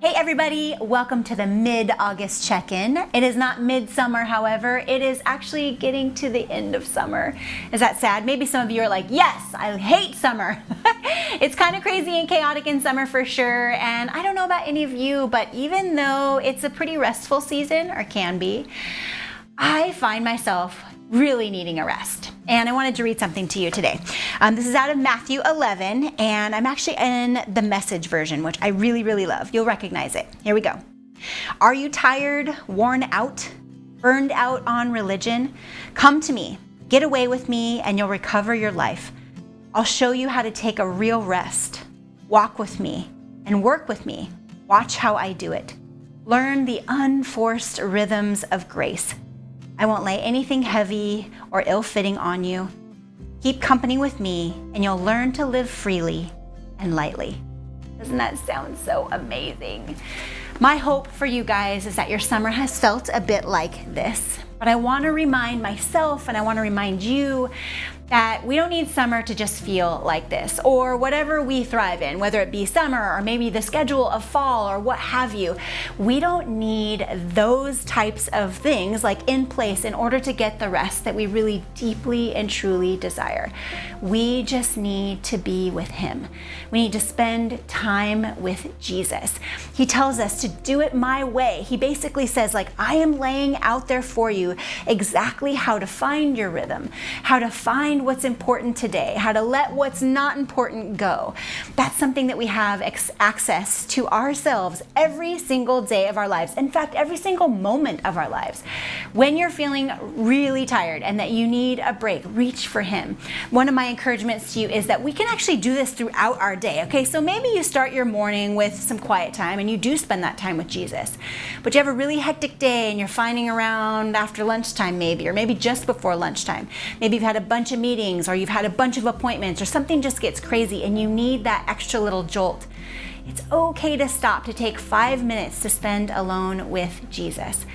Hey everybody, welcome to the mid-August check-in. It is not midsummer, however, it is actually getting to the end of summer. Is that sad? Maybe some of you are like, yes, I hate summer. It's kind of crazy and chaotic in summer for sure, and I don't know about any of you, but even though it's a pretty restful season, or can be, I find myself really needing a rest. And I wanted to read something to you today. This is out of Matthew 11, and I'm actually in the Message version, which I really, really love. You'll recognize it. Here we go. Are you tired, worn out, burned out on religion? Come to me, get away with me, and you'll recover your life. I'll show you how to take a real rest. Walk with me and work with me. Watch how I do it. Learn the unforced rhythms of grace. I won't lay anything heavy or ill-fitting on you. Keep company with me, and you'll learn to live freely and lightly. Doesn't that sound so amazing? My hope for you guys is that your summer has felt a bit like this. But I want to remind myself and I want to remind you that we don't need summer to just feel like this, or whatever we thrive in, whether it be summer or maybe the schedule of fall or what have you. We don't need those types of things like in place in order to get the rest that we really deeply and truly desire. We just need to be with Him. We need to spend time with Jesus. He tells us to do it my way. He basically says, like, I am laying out there for you exactly how to find your rhythm, how to find what's important today, how to let what's not important go. That's something that we have access to ourselves every single day of our lives. In fact, every single moment of our lives. When you're feeling really tired and that you need a break, reach for Him. One of my encouragements to you is that we can actually do this throughout our day. Okay, so maybe you start your morning with some quiet time and you do spend that time with Jesus. But you have a really hectic day and you're finding around after lunchtime maybe, or maybe just before lunchtime. Maybe you've had a bunch of meetings or you've had a bunch of appointments or something just gets crazy and you need that extra little jolt. It's okay to stop to take 5 minutes to spend alone with Jesus.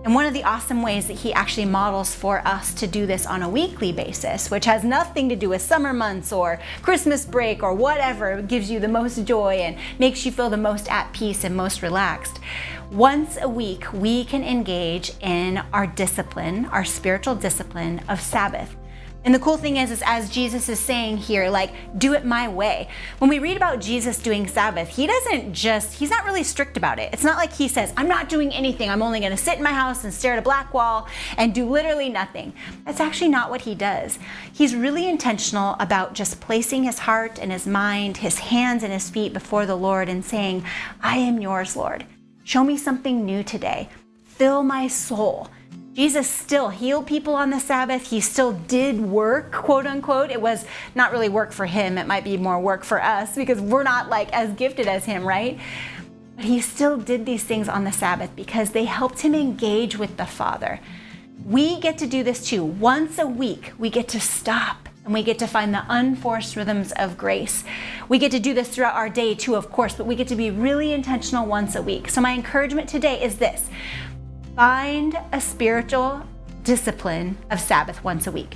And one of the awesome ways that He actually models for us to do this on a weekly basis, which has nothing to do with summer months or Christmas break or whatever gives you the most joy and makes you feel the most at peace and most relaxed. Once a week, we can engage in our discipline, our spiritual discipline of Sabbath. And the cool thing is as Jesus is saying here, like, do it my way. When we read about Jesus doing Sabbath, He's not really strict about it. It's not like He says, I'm not doing anything. I'm only going to sit in my house and stare at a black wall and do literally nothing. That's actually not what He does. He's really intentional about just placing His heart and His mind, His hands and His feet before the Lord and saying, I am yours, Lord. Show me something new today. Fill my soul. Jesus still healed people on the Sabbath. He still did work, quote unquote. It was not really work for Him. It might be more work for us because we're not like as gifted as Him, right? But He still did these things on the Sabbath because they helped Him engage with the Father. We get to do this too. Once a week, we get to stop and we get to find the unforced rhythms of grace. We get to do this throughout our day too, of course, but we get to be really intentional once a week. So my encouragement today is this. Find a spiritual discipline of Sabbath once a week.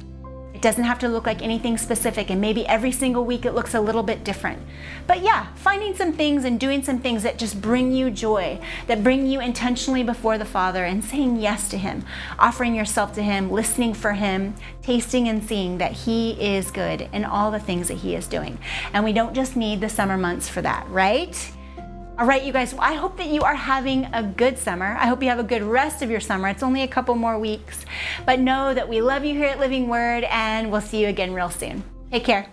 It doesn't have to look like anything specific, and maybe every single week it looks a little bit different. But yeah, finding some things and doing some things that just bring you joy, that bring you intentionally before the Father and saying yes to Him, offering yourself to Him, listening for Him, tasting and seeing that He is good in all the things that He is doing. And we don't just need the summer months for that, right? All right, you guys, well, I hope that you are having a good summer. I hope you have a good rest of your summer. It's only a couple more weeks, but know that we love you here at Living Word, and we'll see you again real soon. Take care.